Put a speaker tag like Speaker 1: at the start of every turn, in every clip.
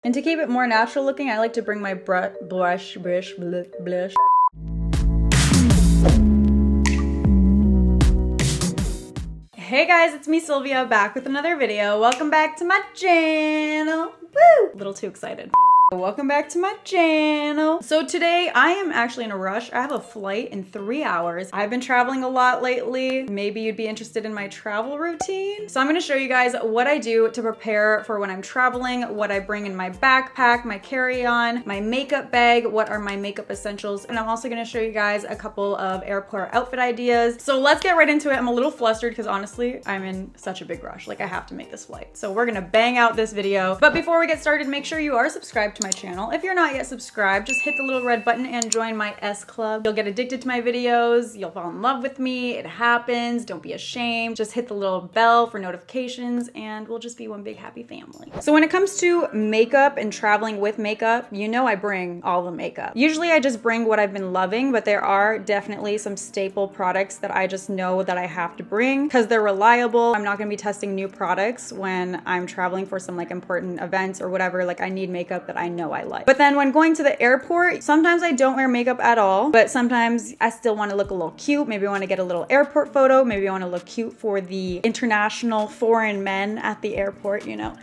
Speaker 1: And to keep it more natural looking, I like to bring my blush. Hey guys, it's me Sylvia back with another video. Welcome back to my channel. Woo! A little too excited. Welcome back to my channel. So today I am actually in a rush. I have a flight in 3 hours. I've been traveling a lot lately. Maybe you'd be interested in my travel routine. So I'm gonna show you guys what I do to prepare for when I'm traveling, what I bring in my backpack, my carry-on, my makeup bag, what are my makeup essentials, and I'm also gonna show you guys a couple of airport outfit ideas. So let's get right into it. I'm a little flustered because honestly, I'm in such a big rush. Like I have to make this flight. So we're gonna bang out this video. But before we get started, make sure you are subscribed to my channel. If you're not yet subscribed, just hit the little red button and join my S Club. You'll get addicted to my videos. You'll fall in love with me. It happens. Don't be ashamed. Just hit the little bell for notifications and we'll just be one big happy family. So when it comes to makeup and traveling with makeup, you know I bring all the makeup. Usually I just bring what I've been loving, but there are definitely some staple products that I just know that I have to bring because they're reliable. I'm not gonna be testing new products when I'm traveling for some like important events or whatever. Like I need makeup that I know I like. But then when going to the airport, sometimes I don't wear makeup at all, but sometimes I still want to look a little cute. Maybe I want to get a little airport photo. Maybe I want to look cute for the international foreign men at the airport, you know.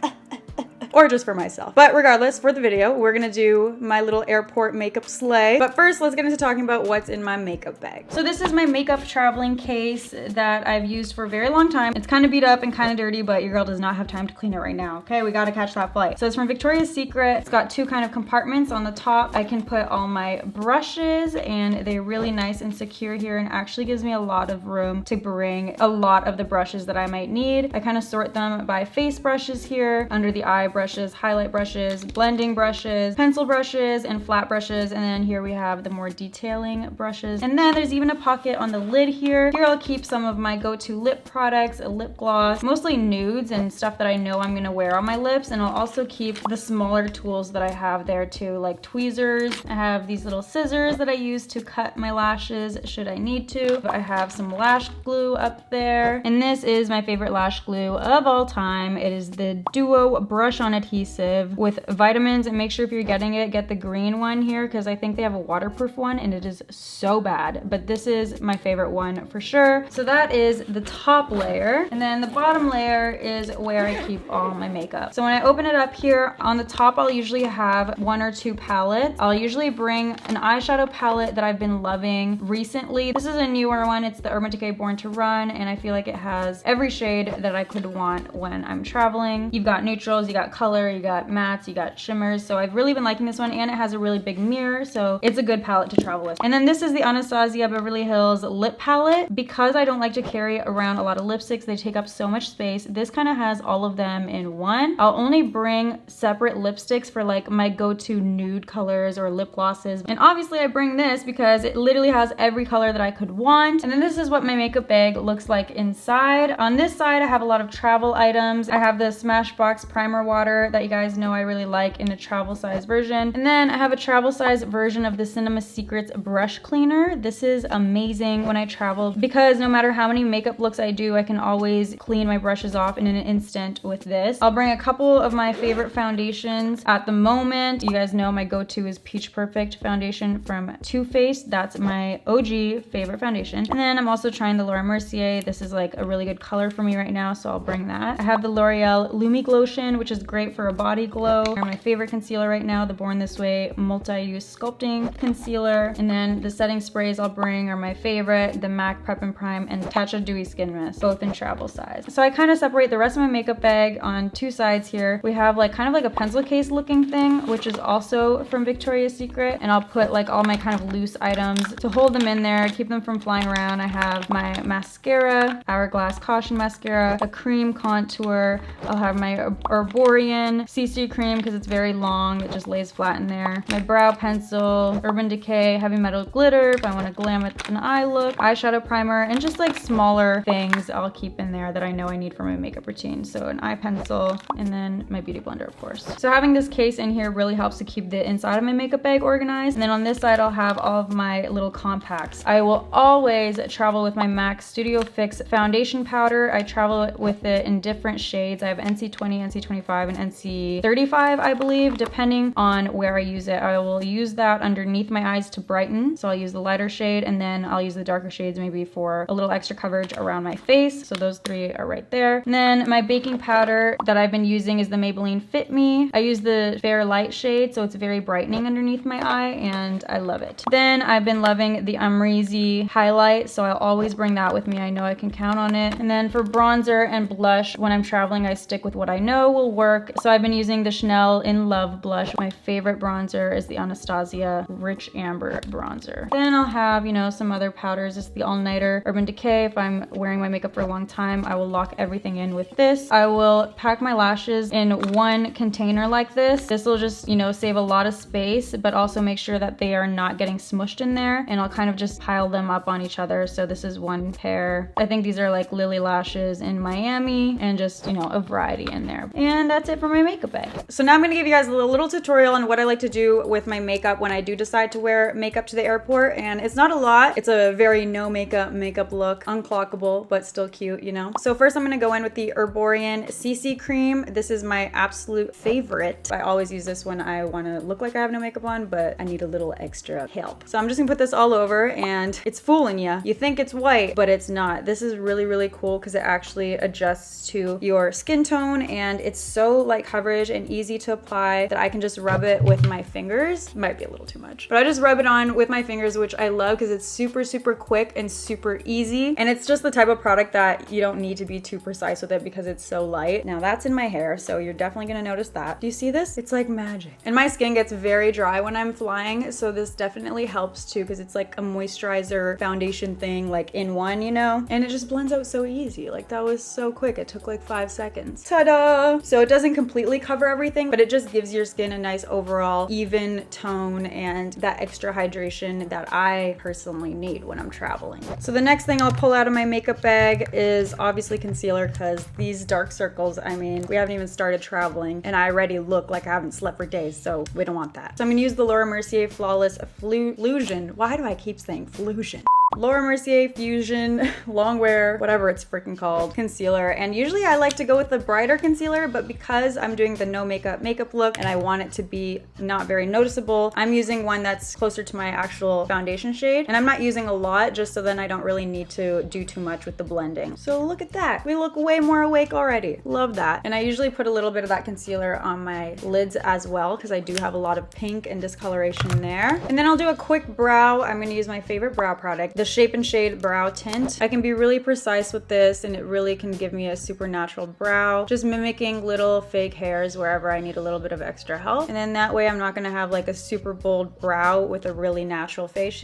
Speaker 1: Or just for myself. But regardless, for the video, we're gonna do my little airport makeup sleigh. But first, let's get into talking about what's in my makeup bag. So this is my makeup traveling case that I've used for a very long time. It's kind of beat up and kind of dirty, but your girl does not have time to clean it right now. Okay, we gotta catch that flight. So it's from Victoria's Secret. It's got two kind of compartments on the top. I can put all my brushes and they're really nice and secure here and actually gives me a lot of room to bring a lot of the brushes that I might need. I kind of sort them by face brushes here, under the eye brushes, highlight brushes, blending brushes, pencil brushes, and flat brushes. And then here we have the more detailing brushes. And then there's even a pocket on the lid here. Here I'll keep some of my go-to lip products, a lip gloss, mostly nudes and stuff that I know I'm gonna wear on my lips. And I'll also keep the smaller tools that I have there too, like tweezers. I have these little scissors that I use to cut my lashes should I need to. I have some lash glue up there. And this is my favorite lash glue of all time. It is the Duo Brush On Adhesive with vitamins, and make sure if you're getting it, get the green one here because I think they have a waterproof one and it is so bad, but this is my favorite one for sure. So that is the top layer, and then the bottom layer is where I keep all my makeup. So when I open it up here, on the top I'll usually have one or two palettes. I'll usually bring an eyeshadow palette that I've been loving recently. This is a newer one. It's the Urban Decay Born to Run, and I feel like it has every shade that I could want when I'm traveling. You've got neutrals, you got color, you got mattes, you got shimmers. So I've really been liking this one, and it has a really big mirror, so it's a good palette to travel with. And then this is the Anastasia Beverly Hills lip palette. Because I don't like to carry around a lot of lipsticks, they take up so much space. This kind of has all of them in one. I'll only bring separate lipsticks for like my go-to nude colors or lip glosses. And obviously I bring this because it literally has every color that I could want. And then this is what my makeup bag looks like inside. On this side, I have a lot of travel items. I have the Smashbox primer water that you guys know I really like in a travel size version. And then I have a travel size version of the Cinema Secrets brush cleaner. This is amazing when I travel because no matter how many makeup looks I do, I can always clean my brushes off in an instant with this. I'll bring a couple of my favorite foundations at the moment. You guys know my go-to is Peach Perfect foundation from Too Faced. That's my OG favorite foundation. And then I'm also trying the Laura Mercier. This is like a really good color for me right now, so I'll bring that. I have the L'Oreal Lumi Glotion, which is great for a body glow. My favorite concealer right now, the Born This Way multi-use sculpting concealer. And then the setting sprays I'll bring are my favorite, the MAC Prep and Prime and Tatcha Dewy Skin Mist, both in travel size. So I kind of separate the rest of my makeup bag on two sides here. We have like kind of like a pencil case looking thing, which is also from Victoria's Secret. And I'll put like all my kind of loose items to hold them in there, keep them from flying around. I have my mascara, Hourglass Caution Mascara, a cream contour. I'll have my Herborian CC cream because it's very long. It just lays flat in there. My brow pencil, Urban Decay Heavy Metal Glitter if I want to glam with an eye look, eyeshadow primer, and just like smaller things I'll keep in there that I know I need for my makeup routine. So an eye pencil and then my beauty blender, of course. So having this case in here really helps to keep the inside of my makeup bag organized. And then on this side, I'll have all of my little compacts. I will always travel with my MAC Studio Fix foundation powder. I travel with it in different shades. I have NC20, NC25, and NC35, I believe, depending on where I use it. I will use that underneath my eyes to brighten. So I'll use the lighter shade, and then I'll use the darker shades maybe for a little extra coverage around my face. So those three are right there. And then my baking powder that I've been using is the Maybelline Fit Me. I use the Fair Light shade, so it's very brightening underneath my eye, and I love it. Then I've been loving the Amrezy highlight, so I'll always bring that with me. I know I can count on it. And then for bronzer and blush, when I'm traveling, I stick with what I know will work. So I've been using the Chanel In Love blush. My favorite bronzer is the Anastasia Rich Amber bronzer. Then I'll have, you know, some other powders. This is the All Nighter Urban Decay. If I'm wearing my makeup for a long time, I will lock everything in with this. I will pack my lashes in one container like this. This will just, you know, save a lot of space, but also make sure that they are not getting smushed in there. And I'll kind of just pile them up on each other. So this is one pair. I think these are like Lily Lashes in Miami, and just, you know, a variety in there. And that's it for my makeup bag. So now I'm gonna give you guys a little tutorial on what I like to do with my makeup when I do decide to wear makeup to the airport. And it's not a lot. It's a very no makeup look, unclockable, but still cute, you know? So first I'm gonna go in with the Herborian CC cream. This is my absolute favorite. I always use this when I wanna look like I have no makeup on, but I need a little extra help. So I'm just gonna put this all over, and it's fooling you. You think it's white, but it's not. This is really, really cool because it actually adjusts to your skin tone, and it's so light coverage and easy to apply that I can just rub it with my fingers. Might be a little too much, but I just rub it on with my fingers, which I love because it's super, super quick and super easy. And it's just the type of product that you don't need to be too precise with it because it's so light. Now that's in my hair, so you're definitely gonna notice that. Do you see this? It's like magic. And my skin gets very dry when I'm flying, so this definitely helps too, because it's like a moisturizer foundation thing, like in one, you know? And it just blends out so easy. Like that was so quick. It took like 5 seconds. Ta-da! So it doesn't completely cover everything, but it just gives your skin a nice overall even tone and that extra hydration that I personally need when I'm traveling. So the next thing I'll pull out of my makeup bag is obviously concealer, because these dark circles, I mean, we haven't even started traveling and I already look like I haven't slept for days, so we don't want that. So I'm gonna use the Laura Mercier Flawless Fusion. Why do I keep saying Fusion? Laura Mercier Fusion Longwear, whatever it's freaking called, concealer. And usually I like to go with the brighter concealer, but because I'm doing the no makeup look and I want it to be not very noticeable, I'm using one that's closer to my actual foundation shade. And I'm not using a lot, just so then I don't really need to do too much with the blending. So look at that. We look way more awake already. Love that. And I usually put a little bit of that concealer on my lids as well, because I do have a lot of pink and discoloration there. And then I'll do a quick brow. I'm gonna use my favorite brow product, the Shape and Shade Brow Tint. I can be really precise with this, and it really can give me a super natural brow, just mimicking little fake hairs wherever I need a little bit of extra help. And then that way I'm not gonna have like a super bold brow with a really natural face,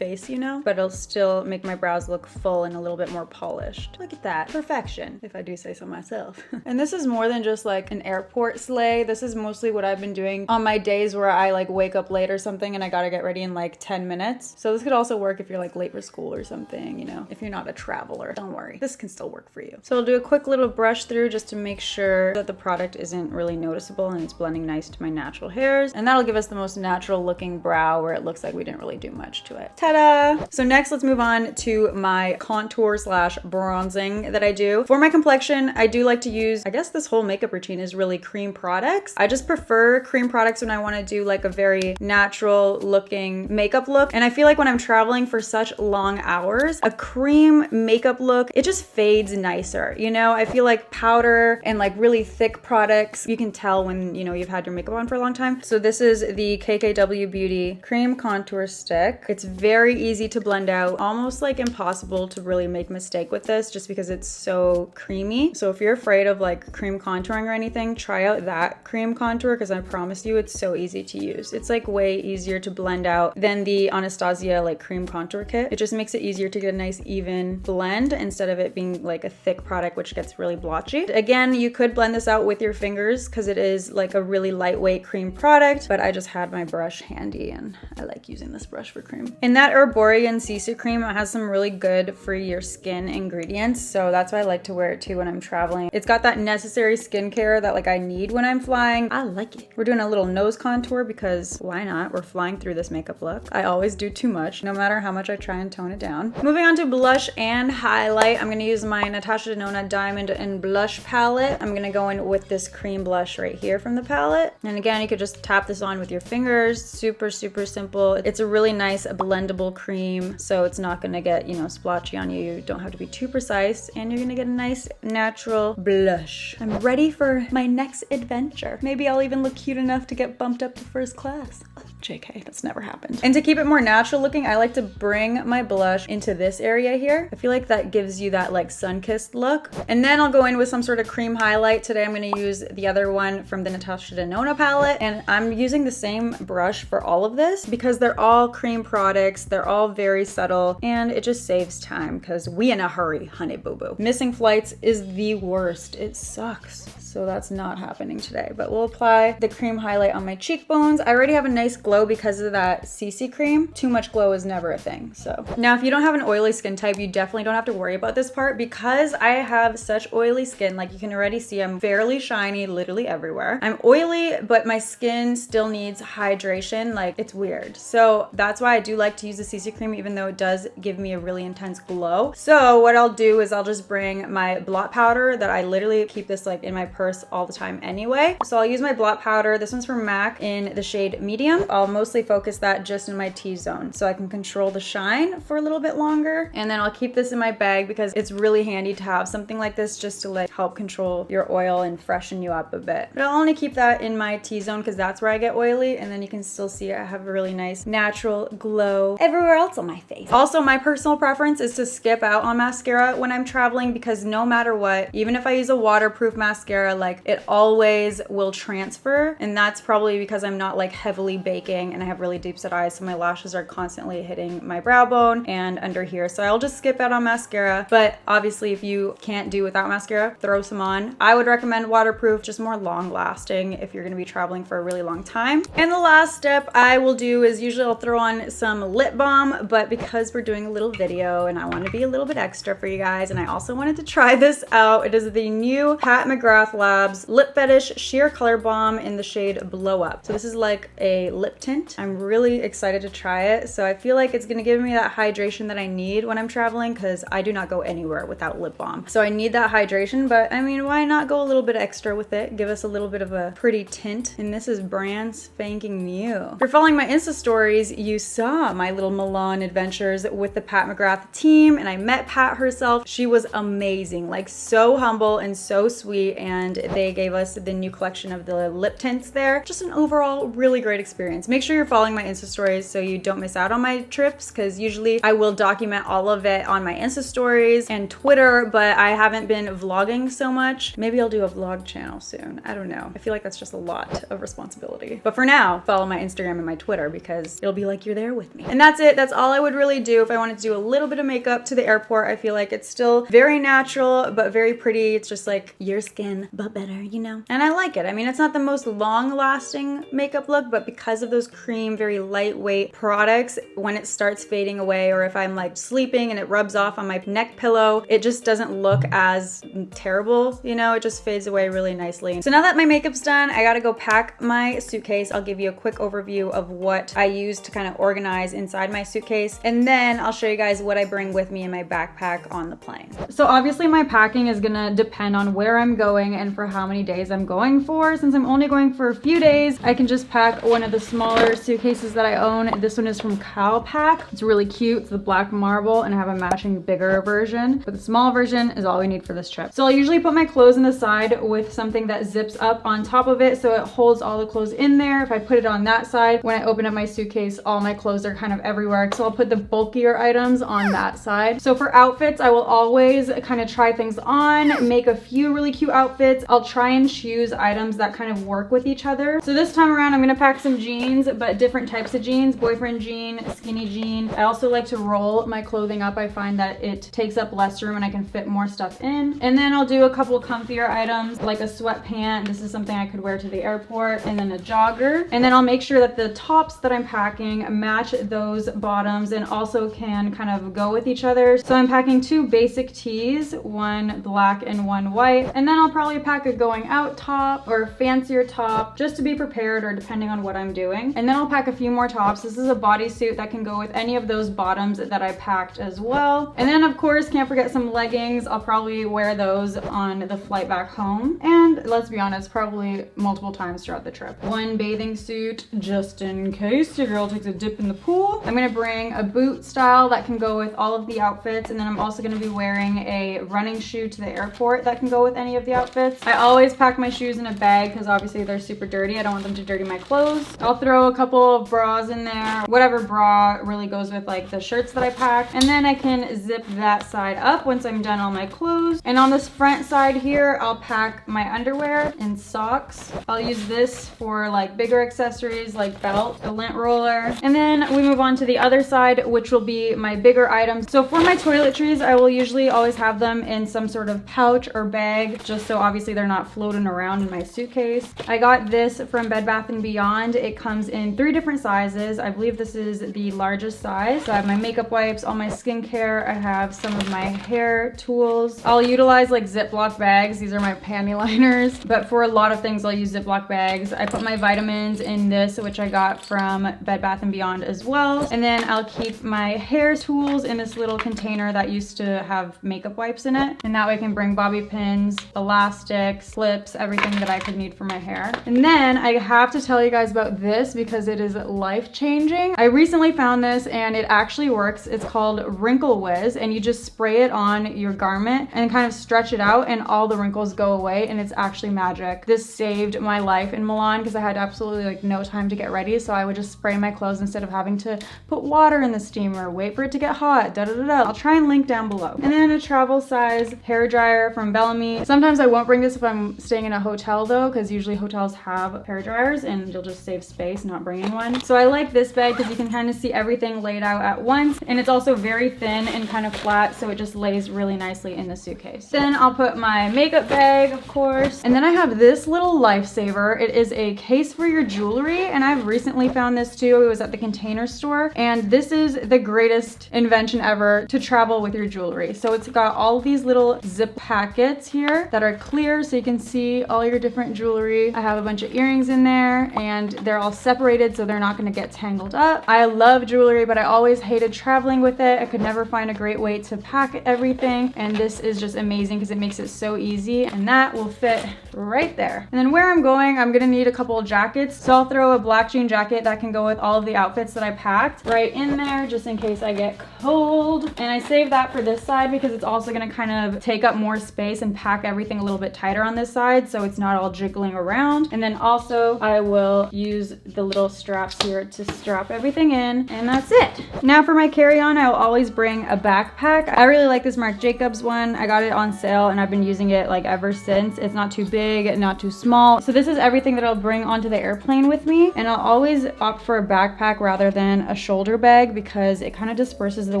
Speaker 1: you know, but it'll still make my brows look full and a little bit more polished. Look at that. Perfection, if I do say so myself. And this is more than just like an airport slay. This is mostly what I've been doing on my days where I like wake up late or something and I gotta get ready in like 10 minutes. So this could also work if you're like late for school or something, you know, if you're not a traveler. Don't worry, this can still work for you. So I'll do a quick little brush through just to make sure that the product isn't really noticeable and it's blending nice to my natural hairs. And that'll give us the most natural looking brow where it looks like we didn't really do much to it. Ta-da! So next, let's move on to my contour slash bronzing that I do. For my complexion, I do like to use, I guess this whole makeup routine is really cream products. I just prefer cream products when I want to do like a very natural looking makeup look. And I feel like when I'm traveling for such long hours, a cream makeup look, it just fades nicer. You know, I feel like powder and like really thick products, you can tell when, you know, you've had your makeup on for a long time. So this is the KKW Beauty Cream Contour Stick. It's very easy to blend out, almost like impossible to really make a mistake with this just because it's so creamy. So if you're afraid of like cream contouring or anything, try out that cream contour, because I promise you it's so easy to use. It's like way easier to blend out than the Anastasia like cream contour kit. It just makes it easier to get a nice even blend instead of it being like a thick product which gets really blotchy. Again, you could blend this out with your fingers because it is like a really lightweight cream product, but I just had my brush handy and I like using this brush for cream. And that Herborian CC cream has some really good for your skin ingredients, so that's why I like to wear it too when I'm traveling. It's got that necessary skincare that like I need when I'm flying. I like it. We're doing a little nose contour because why not? We're flying through this makeup look. I always do too much, no matter how much I try and tone it down. Moving on to blush and highlight, I'm gonna use my Natasha Denona Diamond and Blush palette. I'm gonna go in with this cream blush right here from the palette. And again, you could just tap this on with your fingers. Super, super simple. It's a really nice blendable cream, so it's not gonna get, you know, splotchy on you. You don't have to be too precise, and you're gonna get a nice natural blush. I'm ready for my next adventure. Maybe I'll even look cute enough to get bumped up to first class. JK, that's never happened. And to keep it more natural looking, I like to bring my blush into this area here. I feel like that gives you that like sun-kissed look. And then I'll go in with some sort of cream highlight. Today I'm gonna use the other one from the Natasha Denona palette. And I'm using the same brush for all of this because they're all cream products. They're all very subtle, and it just saves time because we in a hurry, honey boo boo. Missing flights is the worst. It sucks. So that's not happening today, but we'll apply the cream highlight on my cheekbones. I already have a nice glow because of that CC cream. Too much glow is never a thing. So now if you don't have an oily skin type, you definitely don't have to worry about this part because I have such oily skin. Like you can already see, I'm fairly shiny literally everywhere. I'm oily, but my skin still needs hydration. Like it's weird. So that's why I do like to use the CC cream, even though it does give me a really intense glow. So what I'll do is I'll just bring my blot powder that I literally keep this like in my purse all the time anyway. So I'll use my blot powder. This one's from MAC in the shade medium. I'll mostly focus that just in my T-zone so I can control the shine for a little bit longer. And then I'll keep this in my bag because it's really handy to have something like this just to like help control your oil and freshen you up a bit. But I'll only keep that in my T-zone because that's where I get oily, and then you can still see I have a really nice natural glow everywhere else on my face. Also, my personal preference is to skip out on mascara when I'm traveling because no matter what, even if I use a waterproof mascara, like it always will transfer, and that's probably because I'm not like heavily baking and I have really deep set eyes, so my lashes are constantly hitting my brow bone and under here. So I'll just skip out on mascara, but obviously if you can't do without mascara, throw some on. I would recommend waterproof, just more long lasting if you're gonna be traveling for a really long time. And the last step I will do is usually I'll throw on some lip balm, but because we're doing a little video and I want to be a little bit extra for you guys, and I also wanted to try this out, it is the new Pat McGrath Labs Lip Fetish Sheer Color Balm in the shade Blow Up. So this is like a lip tint. I'm really excited to try it. So I feel like it's gonna give me that hydration that I need when I'm traveling because I do not go anywhere without lip balm. So I need that hydration, but I mean, why not go a little bit extra with it? Give us a little bit of a pretty tint. And this is brand spanking new. If you're following my Insta stories, you saw my little Milan adventures with the Pat McGrath team, and I met Pat herself. She was amazing, like so humble and so sweet, and they gave us the new collection of the lip tints there. Just an overall really great experience. Make sure you're following my Insta stories so you don't miss out on my trips, because usually I will document all of it on my Insta stories and Twitter, but I haven't been vlogging so much. Maybe I'll do a vlog channel soon. I don't know. I feel like that's just a lot of responsibility. But for now, follow my Instagram and my Twitter because it'll be like you're there with me. And that's it. That's all I would really do if I wanted to do a little bit of makeup to the airport. I feel like it's still very natural, but very pretty. It's just like your skin, but better, you know? And I like it. I mean, it's not the most long-lasting makeup look, but because of those cream, very lightweight products, when it starts fading away, or if I'm like sleeping and it rubs off on my neck pillow, it just doesn't look as terrible, you know? It just fades away really nicely. So now that my makeup's done, I gotta go pack my suitcase. I'll give you a quick overview of what I use to kind of organize inside my suitcase, and then I'll show you guys what I bring with me in my backpack on the plane. So obviously my packing is gonna depend on where I'm going and for how many days I'm going for. Since I'm only going for a few days, I can just pack one of the smaller suitcases that I own. This one is from Calpac. It's really cute. It's the black marble, and I have a matching bigger version, but the small version is all we need for this trip. So I'll usually put my clothes in the side with something that zips up on top of it so it holds all the clothes in there. If I put it on that side, when I open up my suitcase, all my clothes are kind of everywhere. So I'll put the bulkier items on that side. So for outfits, I will always kind of try things on, make a few really cute outfits, outfits, I'll try and choose items that kind of work with each other. So this time around, I'm gonna pack some jeans, but different types of jeans, boyfriend jean, skinny jean. I also like to roll my clothing up. I find that it takes up less room and I can fit more stuff in. And then I'll do a couple comfier items like a sweatpant. This is something I could wear to the airport, and then a jogger. And then I'll make sure that the tops that I'm packing match those bottoms and also can kind of go with each other. So I'm packing 2 basic tees, one black and one white. And then I'll probably pack a going out top or a fancier top just to be prepared, or depending on what I'm doing. And then I'll pack a few more tops. This is a bodysuit that can go with any of those bottoms that I packed as well. And then of course, can't forget some leggings. I'll probably wear those on the flight back home. And let's be honest, probably multiple times throughout the trip. One bathing suit just in case your girl takes a dip in the pool. I'm gonna bring a boot style that can go with all of the outfits. And then I'm also gonna be wearing a running shoe to the airport that can go with any of the outfits. I always pack my shoes in a bag because obviously they're super dirty. I don't want them to dirty my clothes. I'll throw a couple of bras in there, whatever bra really goes with like the shirts that I pack. And then I can zip that side up once I'm done all my clothes. And on this front side here, I'll pack my underwear and socks. I'll use this for like bigger accessories like belt, a lint roller. And then we move on to the other side, which will be my bigger items. So for my toiletries, I will usually always have them in some sort of pouch or bag, just so obviously they're not floating around in my suitcase. I got this from Bed Bath & Beyond. It comes in 3 different sizes. I believe this is the largest size. So I have my makeup wipes, all my skincare. I have some of my hair tools. I'll utilize like Ziploc bags. These are my panty liners, but for a lot of things I'll use Ziploc bags. I put my vitamins in this, which I got from Bed Bath & Beyond as well. And then I'll keep my hair tools in this little container that used to have makeup wipes in it. And that way I can bring bobby pins, elastics, clips, everything that I could need for my hair. And then I have to tell you guys about this because it is life-changing. I recently found this and it actually works. It's called Wrinkle Wiz, and you just spray it on your garment and kind of stretch it out and all the wrinkles go away, and it's actually magic. This saved my life in Milan because I had absolutely like no time to get ready, so I would just spray my clothes instead of having to put water in the steamer, wait for it to get hot, I'll try and link down below. And then a travel size hair dryer from Bellamy. Sometimes I won't bring this if I'm staying in a hotel though, because usually hotels have hair dryers and you'll just save space not bringing one. So I like this bag because you can kind of see everything laid out at once, and it's also very thin and kind of flat, so it just lays really nicely in the suitcase. Then I'll put my makeup bag, of course, and then I have this little lifesaver. It is a case for your jewelry, and I've recently found this too. It was at the Container Store, and this is the greatest invention ever to travel with your jewelry. So it's got all these little zip packets here that are clear so you can see all your different jewelry. I have a bunch of earrings in there and they're all separated so they're not going to get tangled up. I love jewelry, but I always hated traveling with it. I could never find a great way to pack everything, and this is just amazing because it makes it so easy, and that will fit right there. And then where I'm going, I'm gonna need a couple of jackets, so I'll throw a black jean jacket that can go with all of the outfits that I packed right in there just in case I get cold. And I saved that for this side because it's also gonna kind of take up more space and pack everything a little bit tighter on this side so it's not all jiggling around. And then also I will use the little straps here to strap everything in, and that's it. Now for my carry-on, I will always bring a backpack. I really like this Marc Jacobs one. I got it on sale and I've been using it like ever since. It's not too big, not too small. So this is everything that I'll bring onto the airplane with me, and I'll always opt for a backpack rather than a shoulder bag because it kind of disperses the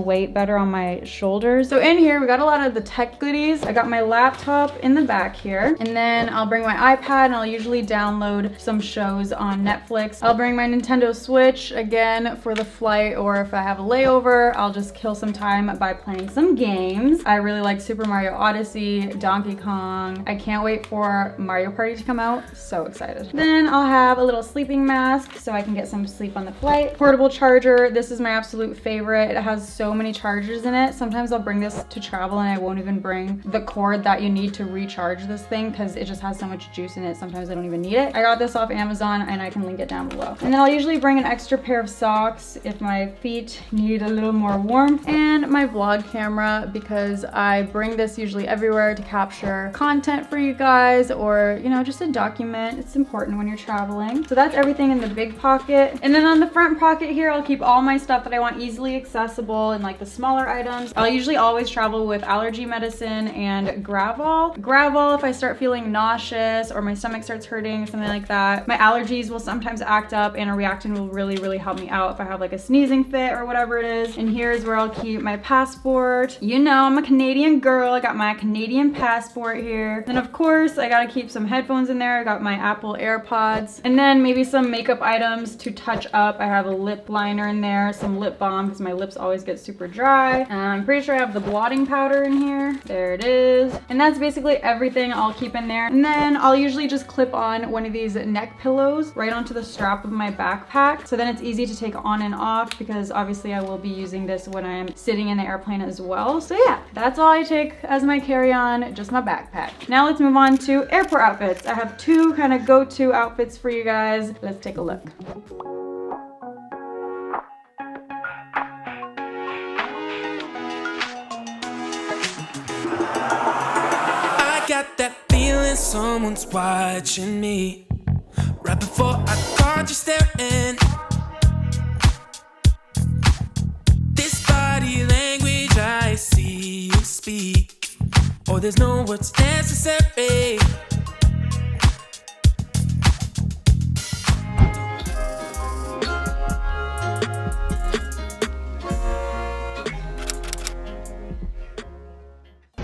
Speaker 1: weight better on my shoulders. So in here we got a lot of the tech goodies. I got my laptop in the back here, and then I'll bring my iPad and I'll usually download some shows on Netflix. I'll bring my Nintendo Switch again for the flight, or if I have a layover, I'll just kill some time by playing some games. I really like Super Mario Odyssey, Donkey Kong. I can't wait for Mario Party to come out. So excited. Then I'll have a little sleeping mask so I can get some sleep on the flight. Portable charger. This is my absolute favorite. It has so many chargers in it. Sometimes I'll bring this to travel and I won't even bring the cord that you need to recharge this thing because it just has so much juice in it. Sometimes I don't even need it. I got this off Amazon and I can link it down below. And then I'll usually bring an extra pair of socks if my feet need a little more warmth, and my vlog camera because I bring this usually everywhere to capture content for you guys, or you know, just a document. It's important when you're traveling. So that's everything in the big pocket. And then on the front pocket here, I'll keep all my stuff that I want easily accessible and like the smaller items. I'll usually always travel with allergy medicine and Gravol. Gravol, if I start feeling nauseous or my stomach starts hurting or something like that. My allergies will sometimes act up, and a Reactine will really help me out if I have like a sneezing fit or whatever it is. And here's where I'll keep my passport. You know, I'm a Canadian girl. I got my Canadian passport here. Then of course, I gotta keep some headphones in there. I got my Apple AirPods. And then maybe some makeup items to touch up. I have a lip liner in there, some lip balm because my lips always get super dry. I'm pretty sure I have the blotting powder in here. There it is. And that's basically everything I'll keep in there. And then I'll usually just clip on one of these neck pillows right onto the strap of my backpack. So then it's easy to take on and off because obviously I will be using this when I'm sitting in the airplane as well. So yeah, that's all I take as my carry-on, just my backpack. Now let's move on to airport outfits. I have two kind of go-to outfits for you guys. Let's take a look.
Speaker 2: I got that feeling someone's watching me. Right before I caught you staring. This body language I see you speak. Oh, there's no words necessary.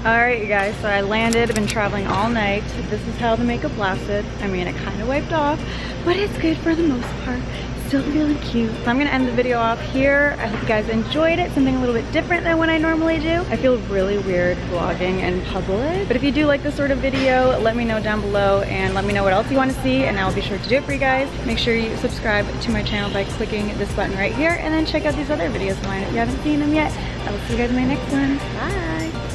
Speaker 1: Alright you guys, so I landed. I've been traveling all night. This is how the makeup lasted. I mean, it kind of wiped off, but it's good for the most part. Still feeling cute. So I'm gonna end the video off here. I hope you guys enjoyed it. Something a little bit different than what I normally do. I feel really weird vlogging in public. But if you do like this sort of video, let me know down below and let me know what else you want to see, and I'll be sure to do it for you guys. Make sure you subscribe to my channel by clicking this button right here, and then check out these other videos of mine if you haven't seen them yet. I will see you guys in my next one. Bye!